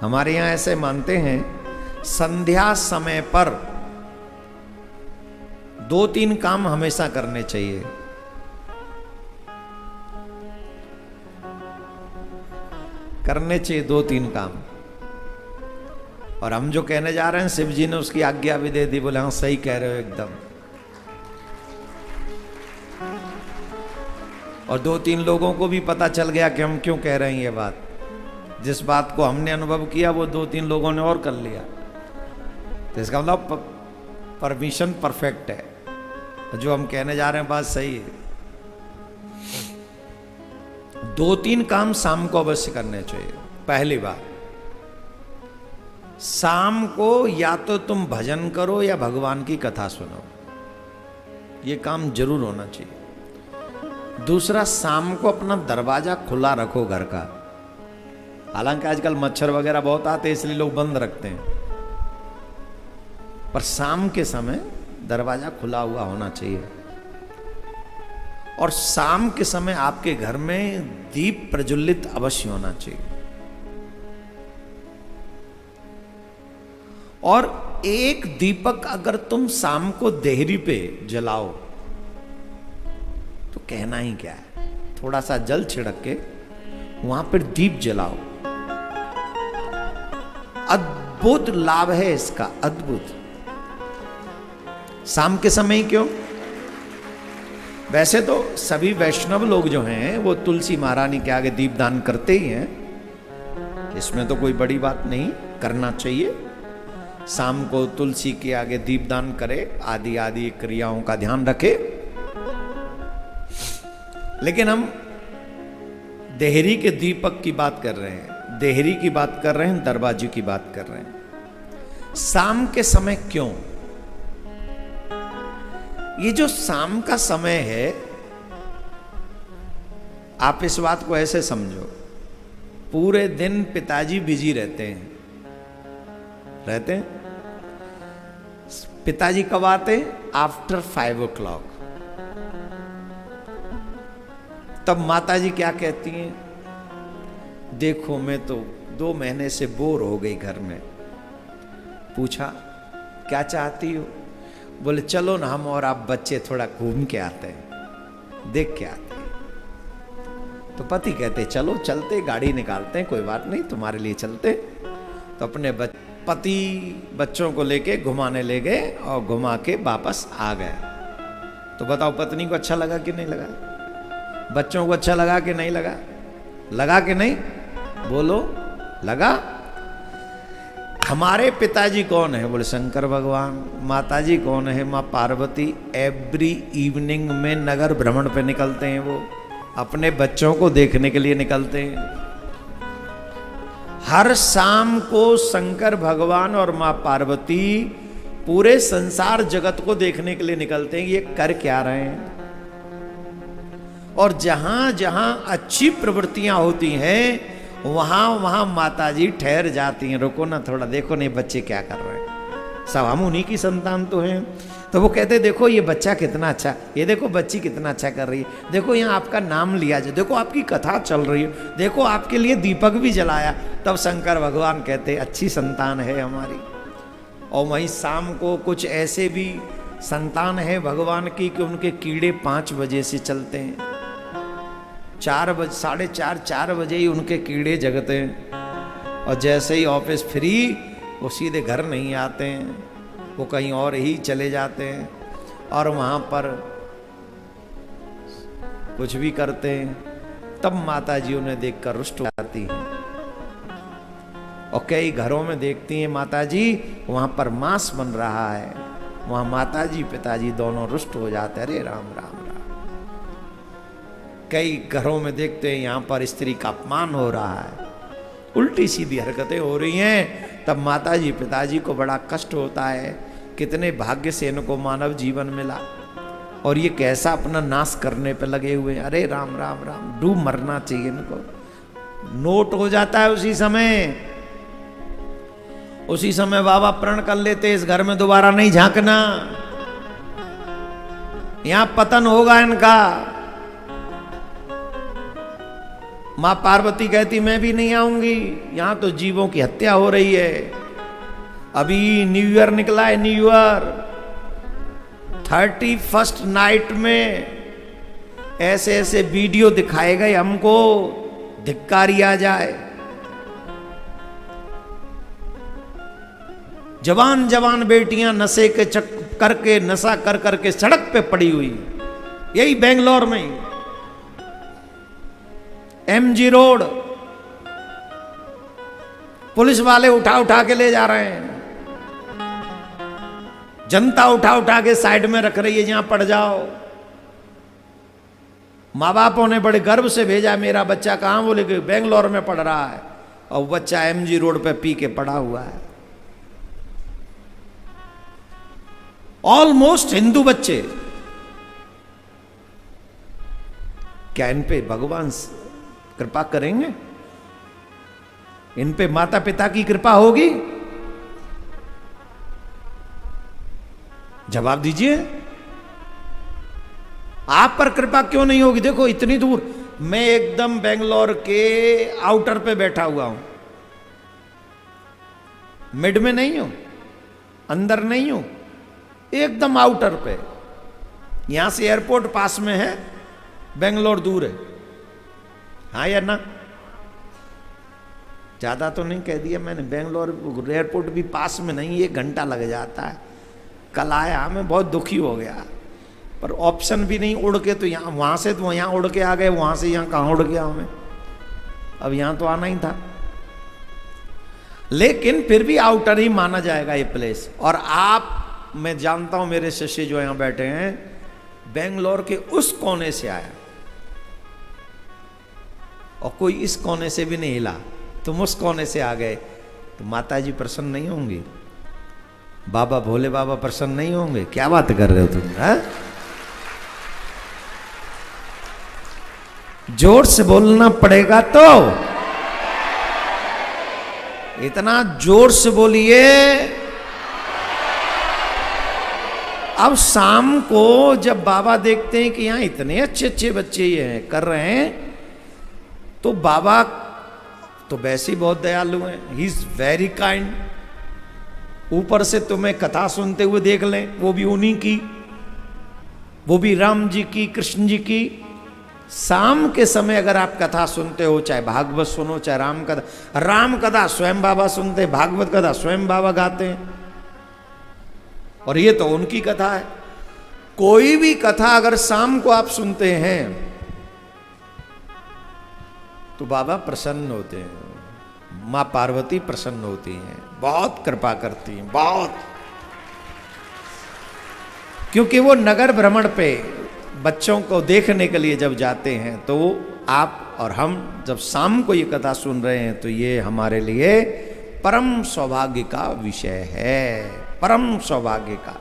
हमारे यहां ऐसे मानते हैं संध्या समय पर 2-3 काम हमेशा करने चाहिए। करने चाहिए 2-3 काम। और हम जो कहने जा रहे हैं शिव जी ने उसकी आज्ञा भी दे दी, बोले हाँ सही कह रहे हो एकदम। और 2-3 लोगों को भी पता चल गया कि हम क्यों कह रहे हैं ये बात। जिस बात को हमने अनुभव किया वो 2-3 लोगों ने और कर लिया, तो इसका मतलब परमिशन परफेक्ट है, जो हम कहने जा रहे हैं बात सही है। 2-3 काम शाम को अवश्य करने चाहिए। पहली बात, शाम को या तो तुम भजन करो या भगवान की कथा सुनो, ये काम जरूर होना चाहिए। दूसरा, शाम को अपना दरवाजा खुला रखो घर का। हालांकि आजकल मच्छर वगैरह बहुत आते हैं इसलिए लोग बंद रखते हैं, पर शाम के समय दरवाजा खुला हुआ होना चाहिए। और शाम के समय आपके घर में दीप प्रज्वलित अवश्य होना चाहिए। और एक दीपक अगर तुम शाम को देहरी पे जलाओ तो कहना ही क्या है, थोड़ा सा जल छिड़क के वहां पर दीप जलाओ, अद्भुत लाभ है इसका, अद्भुत। शाम के समय ही क्यों? वैसे तो सभी वैष्णव लोग जो हैं वो तुलसी महारानी के आगे दीपदान करते ही हैं, इसमें तो कोई बड़ी बात नहीं, करना चाहिए। शाम को तुलसी के आगे दीपदान करे, आदि आदि क्रियाओं का ध्यान रखे। लेकिन हम देहरी के दीपक की बात कर रहे हैं, देहरी की बात कर रहे हैं, दरवाजे की बात कर रहे हैं। शाम के समय क्यों? ये जो शाम का समय है, आप इस बात को ऐसे समझो, पूरे दिन पिताजी बिजी रहते हैं। पिताजी कब आते हैं? After 5 o'clock। तब माताजी क्या कहती हैं? देखो मैं तो 2 महीने से बोर हो गई घर में। पूछा क्या चाहती हो? बोले चलो ना हम और आप बच्चे थोड़ा घूम के आते हैं, देख के आते हैं। तो पति कहते चलो चलते, गाड़ी निकालते हैं, कोई बात नहीं तुम्हारे लिए चलते। तो अपने पति बच्चों को लेके घुमाने ले गए और घुमा के वापस आ गए। तो बताओ पत्नी को अच्छा लगा कि नहीं लगा? बच्चों को अच्छा लगा कि नहीं लगा? लगा कि नहीं? बोलो, लगा? हमारे पिताजी कौन है? बोले शंकर भगवान। माताजी कौन है? माँ पार्वती। एवरी इवनिंग में नगर भ्रमण पे निकलते हैं, वो अपने बच्चों को देखने के लिए निकलते हैं। हर शाम को शंकर भगवान और माँ पार्वती पूरे संसार जगत को देखने के लिए निकलते हैं, ये कर क्या रहे हैं। और जहां जहां अच्छी प्रवृत्तियां होती हैं वहां वहां माताजी ठहर जाती हैं, रुको ना थोड़ा, देखो नहीं बच्चे क्या कर रहे हैं, सब हम उन्हीं की संतान तो हैं। तो वो कहते देखो ये बच्चा कितना अच्छा, ये देखो बच्ची कितना अच्छा कर रही है, देखो यहाँ आपका नाम लिया जाए, देखो आपकी कथा चल रही है, देखो आपके लिए दीपक भी जलाया। तब शंकर भगवान कहते अच्छी संतान है हमारी। और वहीं शाम को कुछ ऐसे भी संतान है भगवान की कि उनके कीड़े 5 बजे से चलते हैं, 4 बजे, 4:30, 4 बजे ही उनके कीड़े जगते हैं। और जैसे ही ऑफिस फ्री वो सीधे घर नहीं आते हैं, वो कहीं और ही चले जाते हैं और वहाँ पर कुछ भी करते हैं। तब माता जी उन्हें देखकर रुष्ट हो जाती हैं। और कई घरों में देखती हैं माता जी वहाँ पर मांस बन रहा है, वहाँ माता जी पिताजी दोनों रुष्ट हो जाते हैं, अरे राम राम राम। कई घरों में देखते हैं यहाँ पर स्त्री का अपमान हो रहा है, उल्टी सीधी हरकतें हो रही हैं। तब माताजी पिताजी को बड़ा कष्ट होता है, कितने भाग्य से इनको मानव जीवन मिला और ये कैसा अपना नाश करने पे लगे हुए। अरे राम राम राम, डूब मरना चाहिए इनको। नोट हो जाता है उसी समय, उसी समय बाबा प्रण कर लेते, इस घर में दोबारा नहीं झांकना, यहां पतन होगा इनका। मां पार्वती कहती मैं भी नहीं आऊंगी, यहां तो जीवों की हत्या हो रही है। अभी न्यू ईयर निकला है, न्यू ईयर 31st नाइट में ऐसे ऐसे वीडियो दिखाए गए हमको, धिक्कारी आ जाए। जवान जवान बेटियां नशे के करके नशा कर करके सड़क पे पड़ी हुई, यही बेंगलोर में MG रोड, पुलिस वाले उठा उठा के ले जा रहे हैं, जनता उठा उठा के साइड में रख रही है, जहां पड़ जाओ। माँ बापों ने बड़े गर्व से भेजा, मेरा बच्चा कहां, बोले कि बेंगलोर में पढ़ रहा है, और बच्चा MG रोड पे पी के पड़ा हुआ है। ऑलमोस्ट हिंदू बच्चे। क्या इन पे भगवान कृपा करेंगे? इन पे माता पिता की कृपा होगी? जवाब दीजिए। आप पर कृपा क्यों नहीं होगी? देखो इतनी दूर, मैं एकदम बेंगलोर के आउटर पे बैठा हुआ हूं, मिड में नहीं हूं, अंदर नहीं हूं, एकदम आउटर पे। यहां से एयरपोर्ट पास में है, बेंगलोर दूर है। हाँ या ना? ज्यादा तो नहीं कह दिया मैंने। बेंगलोर एयरपोर्ट भी पास में नहीं, 1 घंटा लग जाता है। कल आया, मैं बहुत दुखी हो गया, पर ऑप्शन भी नहीं। उड़ के तो यहाँ, वहां से तो यहाँ उड़ के आ गए, वहां से यहाँ कहाँ उड़ गया मैं? अब यहाँ तो आना ही था, लेकिन फिर भी आउटर ही माना जाएगा ये प्लेस। और आप, मैं जानता हूं मेरे शिष्य जो यहां बैठे हैं, बेंगलोर के उस कोने से आया, और कोई इस कोने से भी नहीं हिला, तुम उस कोने से आ गए, तो माता जी प्रसन्न नहीं होंगी? बाबा भोले बाबा प्रसन्न नहीं होंगे? क्या बात कर रहे हो तुम? है? जोर से बोलना पड़ेगा, तो इतना जोर से बोलिए। अब शाम को जब बाबा देखते हैं कि यहां इतने अच्छे अच्छे बच्चे ये हैं, कर रहे हैं, तो बाबा तो वैसे ही बहुत दयालु हैं, ही इज वेरी काइंड। ऊपर से तुम्हें कथा सुनते हुए देख लें, वो भी उन्हीं की, वो भी राम जी की, कृष्ण जी की। शाम के समय अगर आप कथा सुनते हो, चाहे भागवत सुनो, चाहे राम कथा स्वयं बाबा सुनते, भागवत कथा स्वयं बाबा गाते हैं, और ये तो उनकी कथा है। कोई भी कथा अगर शाम को आप सुनते हैं तो बाबा प्रसन्न होते हैं, मां पार्वती प्रसन्न होती हैं, बहुत कृपा करती हैं, बहुत। क्योंकि वो नगर भ्रमण पे बच्चों को देखने के लिए जब जाते हैं, तो आप और हम जब शाम को ये कथा सुन रहे हैं, तो ये हमारे लिए परम सौभाग्य का विषय है, परम सौभाग्य का।